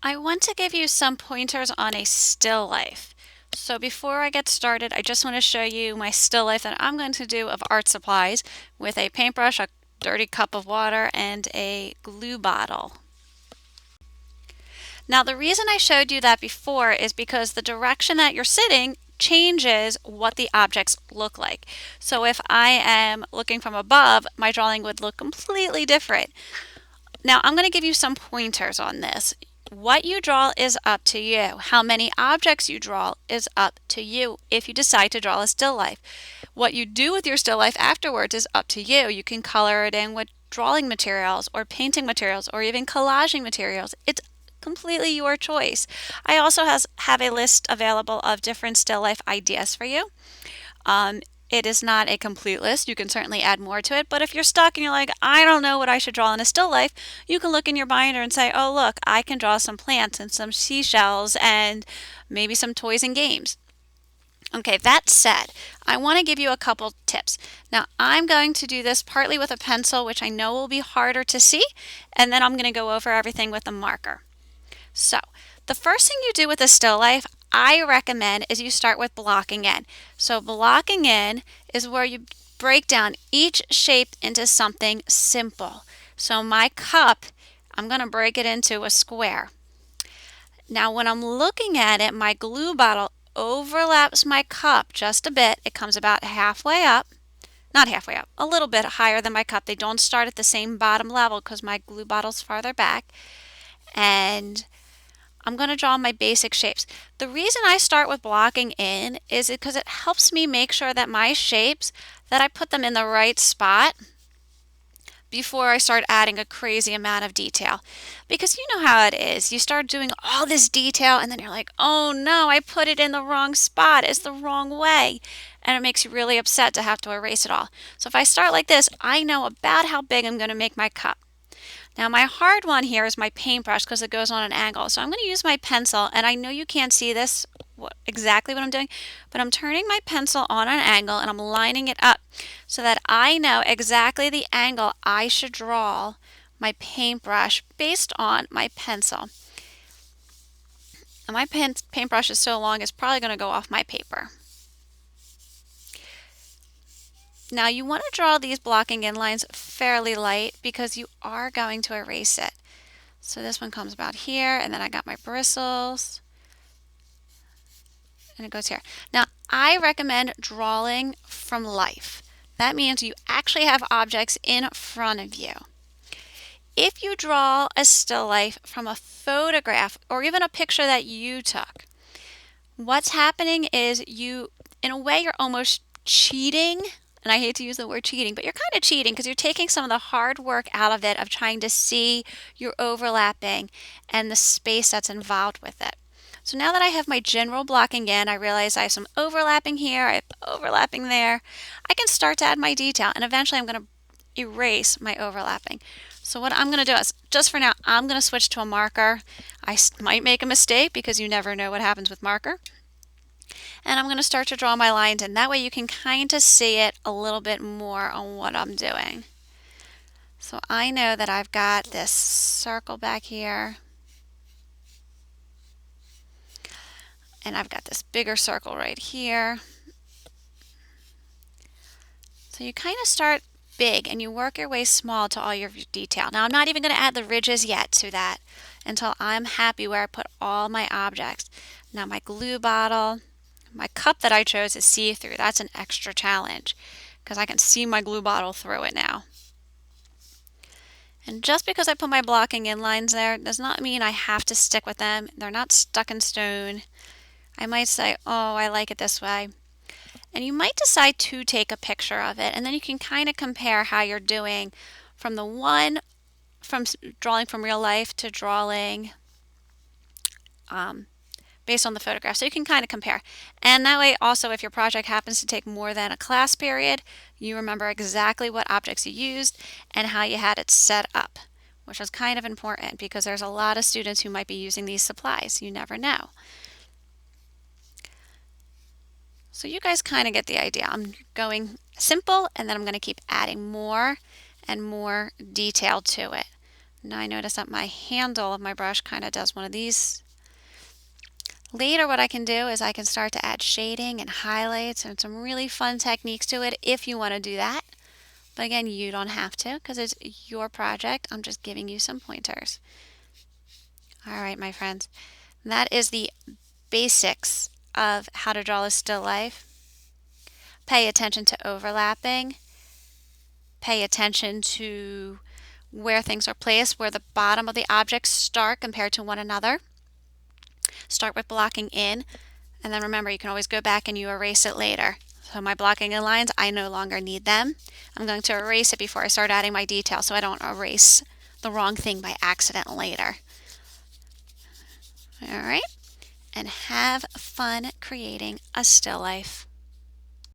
I want to give you some pointers on a still life. So before I get started, I just want to show you my still life that I'm going to do of art supplies with a paintbrush, a dirty cup of water, and a glue bottle. Now the reason I showed you that before is because the direction that you're sitting changes what the objects look like. So if I am looking from above, my drawing would look completely different. Now I'm going to give you some pointers on this. What you draw is up to you. How many objects you draw is up to you if you decide to draw a still life. What you do with your still life afterwards is up to you. You can color it in with drawing materials or painting materials or even collaging materials. It's completely your choice. I also have a list available of different still life ideas for you. Um, it is not a complete list. You can certainly add more to it, but if you're stuck and you're like, I don't know what I should draw in a still life, you can look in your binder and say, oh, look, I can draw some plants and some seashells and maybe some toys and games. Okay, that said, I want to give you a couple tips. Now, I'm going to do this partly with a pencil, which I know will be harder to see, and then I'm going to go over everything with a marker. So, the first thing you do with a still life, I recommend, is you start with blocking in. So, blocking in is where you break down each shape into something simple. So, my cup, I'm going to break it into a square. Now, when I'm looking at it, my glue bottle overlaps my cup just a bit. It comes about halfway up. Not halfway up, a little bit higher than my cup. They don't start at the same bottom level because my glue bottle's farther back. And I'm going to draw my basic shapes. The reason I start with blocking in is because it helps me make sure that my shapes, that I put them in the right spot before I start adding a crazy amount of detail. Because you know how it is. You start doing all this detail and then you're like, oh no, I put it in the wrong spot. It's the wrong way. And it makes you really upset to have to erase it all. So if I start like this, I know about how big I'm going to make my cup. Now my hard one here is my paintbrush because it goes on an angle. So I'm going to use my pencil, and I know you can't see this exactly what I'm doing, but I'm turning my pencil on an angle and I'm lining it up so that I know exactly the angle I should draw my paintbrush based on my pencil. And my paintbrush is so long it's probably going to go off my paper. Now you want to draw these blocking in lines fairly light because you are going to erase it. So this one comes about here, and then I got my bristles, and it goes here. Now I recommend drawing from life. That means you actually have objects in front of you. If you draw a still life from a photograph or even a picture that you took, what's happening is in a way, you're almost cheating. And I hate to use the word cheating, but you're kind of cheating because you're taking some of the hard work out of it of trying to see your overlapping and the space that's involved with it. So now that I have my general blocking in, I realize I have some overlapping here, I have overlapping there. I can start to add my detail, and eventually I'm going to erase my overlapping. So what I'm going to do is, just for now, I'm going to switch to a marker. I might make a mistake because you never know what happens with marker. And I'm going to start to draw my lines, and that way you can kind of see it a little bit more on what I'm doing. So I know that I've got this circle back here, and I've got this bigger circle right here. So you kind of start big and you work your way small to all your detail. Now I'm not even going to add the ridges yet to that until I'm happy where I put all my objects. Now my glue bottle, my cup that I chose is see-through. That's an extra challenge because I can see my glue bottle through it now. And just because I put my blocking in lines there does not mean I have to stick with them. They're not stuck in stone. I might say, oh, I like it this way. And you might decide to take a picture of it, and then you can kind of compare how you're doing from from drawing from real life to drawing based on the photograph. So you can kind of compare. And that way also, if your project happens to take more than a class period, you remember exactly what objects you used and how you had it set up, which is kind of important because there's a lot of students who might be using these supplies. You never know. So you guys kind of get the idea. I'm going simple, and then I'm going to keep adding more and more detail to it. Now I notice that my handle of my brush kind of does one of these. Later what I can do is I can start to add shading and highlights and some really fun techniques to it if you want to do that. But again, you don't have to because it's your project. I'm just giving you some pointers. All right, my friends. That is the basics of how to draw a still life. Pay attention to overlapping. Pay attention to where things are placed, where the bottom of the objects start compared to one another. Start with blocking in, and then remember you can always go back and you erase it later. So my blocking in lines, I no longer need them. I'm going to erase it before I start adding my detail so I don't erase the wrong thing by accident later. All right, and have fun creating a still life.